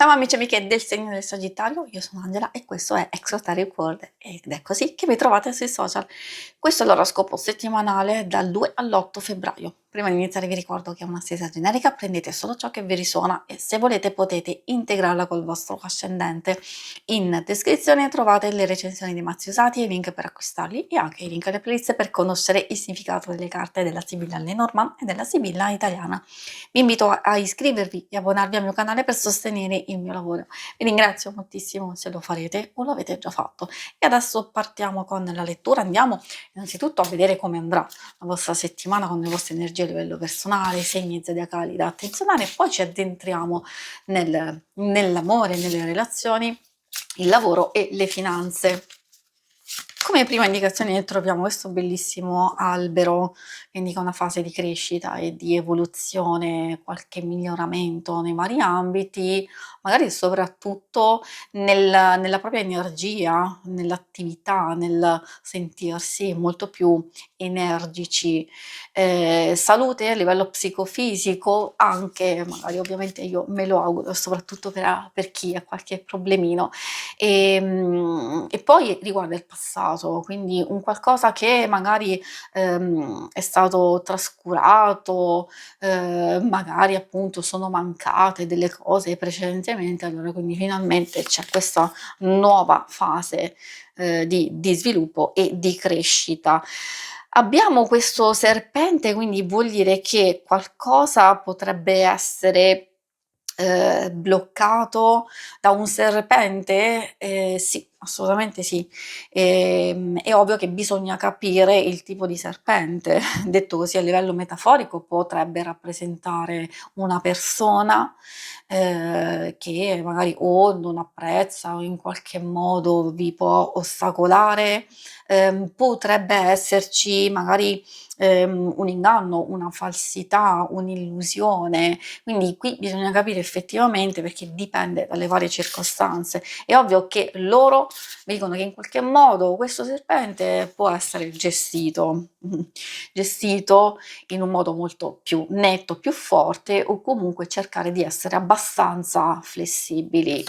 Ciao amici e amiche del segno del Sagittario, io sono Angela e questo è Exoteric World ed è così che mi trovate sui social. Questo è l'oroscopo settimanale dal 2 all'8 febbraio. Prima di iniziare vi ricordo che è una stesa generica, prendete solo ciò che vi risuona e se volete potete integrarla col vostro ascendente. In descrizione trovate le recensioni dei mazzi usati e i link per acquistarli e anche i link alle playlist per conoscere il significato delle carte della Sibilla Lenormand e della Sibilla italiana. Vi invito a iscrivervi e abbonarvi al mio canale per sostenere il mio lavoro. Vi ringrazio moltissimo se lo farete o lo avete già fatto. E adesso partiamo con la lettura. Andiamo innanzitutto a vedere come andrà la vostra settimana con le vostre energie a livello personale, i segni zodiacali da attenzionare, e poi ci addentriamo nell'amore, nelle relazioni, il lavoro e le finanze. Come prima indicazione troviamo questo bellissimo albero che indica una fase di crescita e di evoluzione, qualche miglioramento nei vari ambiti, magari soprattutto nella propria energia, nell'attività, nel sentirsi molto più energici. Salute a livello psicofisico anche, magari ovviamente io me lo auguro, soprattutto per chi ha qualche problemino. E poi riguarda il passato, quindi un qualcosa che magari, è stato trascurato, magari appunto sono mancate delle cose precedentemente, allora quindi finalmente c'è questa nuova fase, di sviluppo e di crescita. Abbiamo questo serpente, quindi vuol dire che qualcosa potrebbe essere, bloccato da un serpente? Sì, assolutamente sì. È ovvio che bisogna capire il tipo di serpente. Detto così a livello metaforico, potrebbe rappresentare una persona, che magari o non apprezza o in qualche modo vi può ostacolare, potrebbe esserci magari, un inganno, una falsità, un'illusione, quindi qui bisogna capire effettivamente perché dipende dalle varie circostanze. È ovvio che loro mi dicono che in qualche modo questo serpente può essere gestito in un modo molto più netto, più forte o comunque cercare di essere abbastanza flessibili.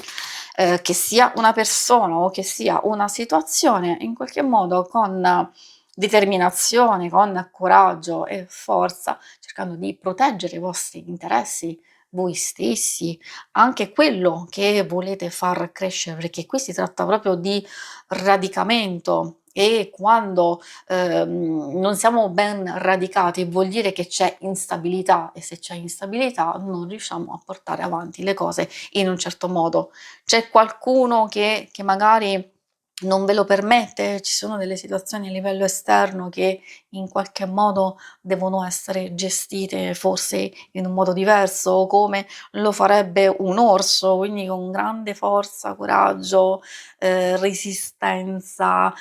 Che sia una persona o che sia una situazione, in qualche modo con determinazione, con coraggio e forza, cercando di proteggere i vostri interessi, voi stessi, anche quello che volete far crescere, perché qui si tratta proprio di radicamento e quando non siamo ben radicati vuol dire che c'è instabilità e se c'è instabilità non riusciamo a portare avanti le cose in un certo modo. C'è qualcuno che magari non ve lo permette? Ci sono delle situazioni a livello esterno che in qualche modo devono essere gestite forse in un modo diverso, come lo farebbe un orso, quindi con grande forza, coraggio, resistenza,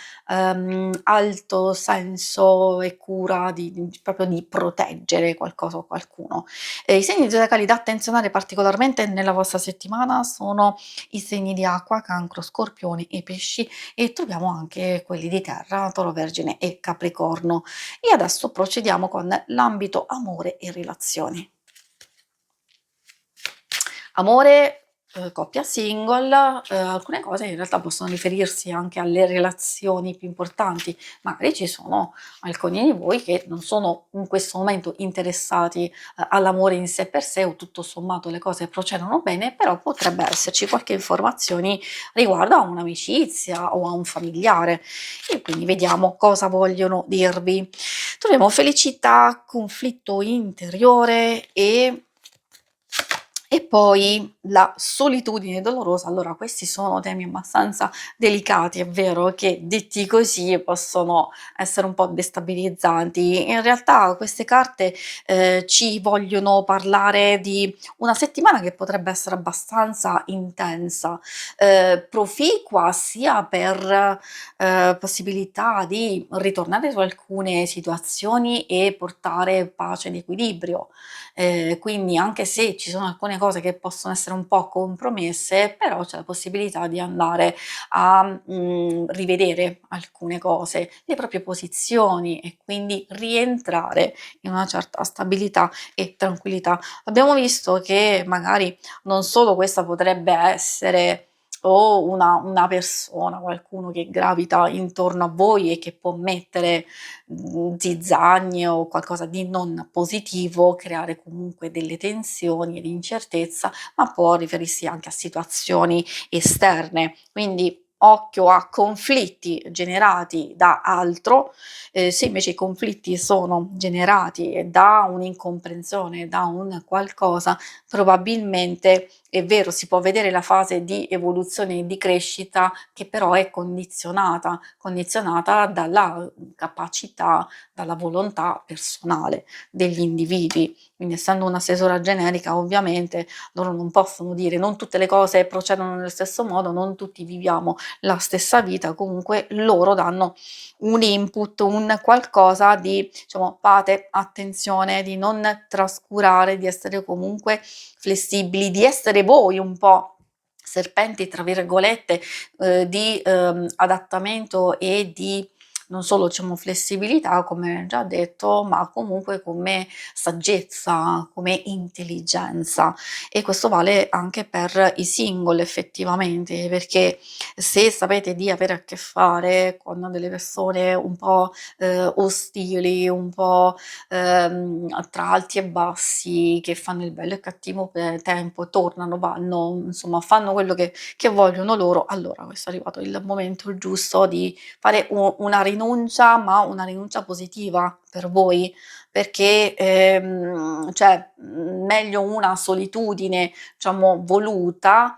alto senso e cura di proprio di proteggere qualcosa o qualcuno. I segni zodiacali da attenzionare particolarmente nella vostra settimana sono i segni di acqua, cancro, scorpioni e pesci, e troviamo anche quelli di terra, toro, vergine e capricorno. E adesso procediamo con l'ambito amore e relazioni. Amore, coppia single, alcune cose in realtà possono riferirsi anche alle relazioni più importanti. Magari ci sono alcuni di voi che non sono in questo momento interessati, all'amore in sé per sé o tutto sommato le cose procedono bene, però potrebbe esserci qualche informazioni riguardo a un'amicizia o a un familiare e quindi vediamo cosa vogliono dirvi. Troviamo felicità, conflitto interiore e poi la solitudine dolorosa. Allora, questi sono temi abbastanza delicati, è vero che detti così possono essere un po' destabilizzanti. In realtà queste carte ci vogliono parlare di una settimana che potrebbe essere abbastanza intensa, proficua sia per possibilità di ritornare su alcune situazioni e portare pace ed equilibrio. Quindi anche se ci sono alcune cose che possono essere un po' compromesse, però c'è la possibilità di andare a rivedere alcune cose, le proprie posizioni e quindi rientrare in una certa stabilità e tranquillità. Abbiamo visto che magari non solo questa potrebbe essere o una persona, qualcuno che gravita intorno a voi e che può mettere zizzanie o qualcosa di non positivo, creare comunque delle tensioni ed incertezza, ma può riferirsi anche a situazioni esterne. Quindi occhio a conflitti generati da altro, se invece i conflitti sono generati da un'incomprensione, da un qualcosa, probabilmente è vero, si può vedere la fase di evoluzione e di crescita che però è condizionata dalla capacità, dalla volontà personale degli individui. Quindi essendo un'assessora generica, ovviamente loro non possono dire non tutte le cose procedono nello stesso modo, non tutti viviamo la stessa vita, comunque loro danno un input, un qualcosa di, diciamo, fate attenzione di non trascurare, di essere comunque flessibili, di essere voi un po' serpenti, tra virgolette, di adattamento e di non solo diciamo flessibilità, come già detto, ma comunque come saggezza, come intelligenza. E questo vale anche per i single effettivamente, perché se sapete di avere a che fare con delle persone un po' ostili, un po' tra alti e bassi, che fanno il bello e il cattivo tempo, tornano, vanno, insomma fanno quello che vogliono loro, allora questo è arrivato il momento giusto di fare una rinuncia, ma una rinuncia positiva per voi, perché cioè meglio una solitudine, diciamo, voluta,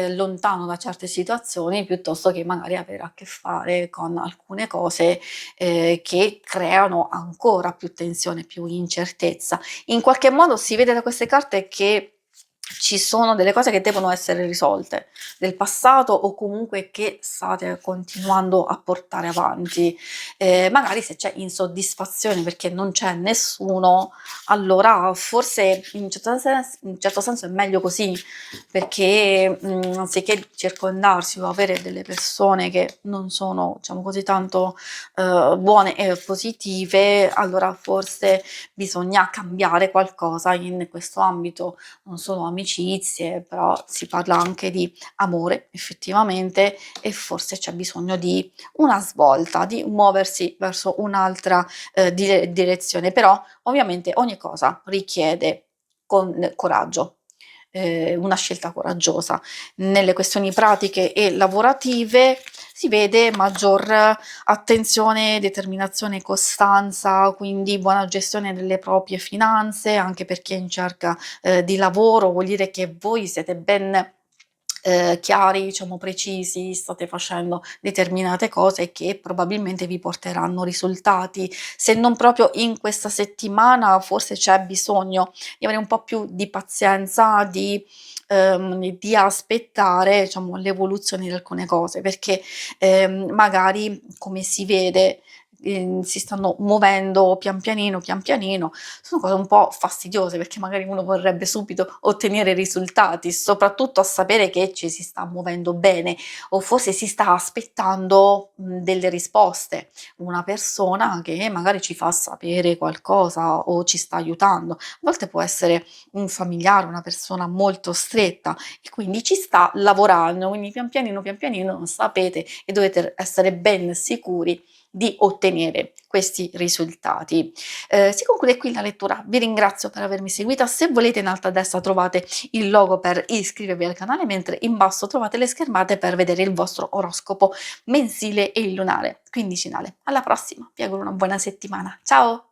lontano da certe situazioni, piuttosto che magari avere a che fare con alcune cose che creano ancora più tensione, più incertezza. In qualche modo si vede da queste carte che ci sono delle cose che devono essere risolte del passato o comunque che state continuando a portare avanti. Magari se c'è insoddisfazione perché non c'è nessuno, allora forse in un certo senso è meglio così, perché anziché circondarsi o avere delle persone che non sono, diciamo così, tanto buone e positive, allora forse bisogna cambiare qualcosa in questo ambito, non solo amicizie, però si parla anche di amore effettivamente e forse c'è bisogno di una svolta, di muoversi verso un'altra direzione, però ovviamente ogni cosa richiede coraggio, una scelta coraggiosa. Nelle questioni pratiche e lavorative si vede maggior attenzione, determinazione e costanza, quindi buona gestione delle proprie finanze, anche per chi è in cerca di lavoro, vuol dire che voi siete ben chiari, diciamo precisi, state facendo determinate cose che probabilmente vi porteranno risultati. Se non proprio in questa settimana, forse c'è bisogno di avere un po' più di pazienza, di aspettare, diciamo, l'evoluzione di alcune cose, perché magari come si vede si stanno muovendo pian pianino, sono cose un po' fastidiose perché magari uno vorrebbe subito ottenere risultati, soprattutto a sapere che ci si sta muovendo bene o forse si sta aspettando delle risposte, una persona che magari ci fa sapere qualcosa o ci sta aiutando. A volte può essere un familiare, una persona molto stretta e quindi ci sta lavorando, quindi pian pianino sapete e dovete essere ben sicuri di ottenere questi risultati. Si conclude qui la lettura, vi ringrazio per avermi seguita, se volete in alto a destra trovate il logo per iscrivervi al canale, mentre in basso trovate le schermate per vedere il vostro oroscopo mensile e il lunare quindicinale. Alla prossima, vi auguro una buona settimana, ciao!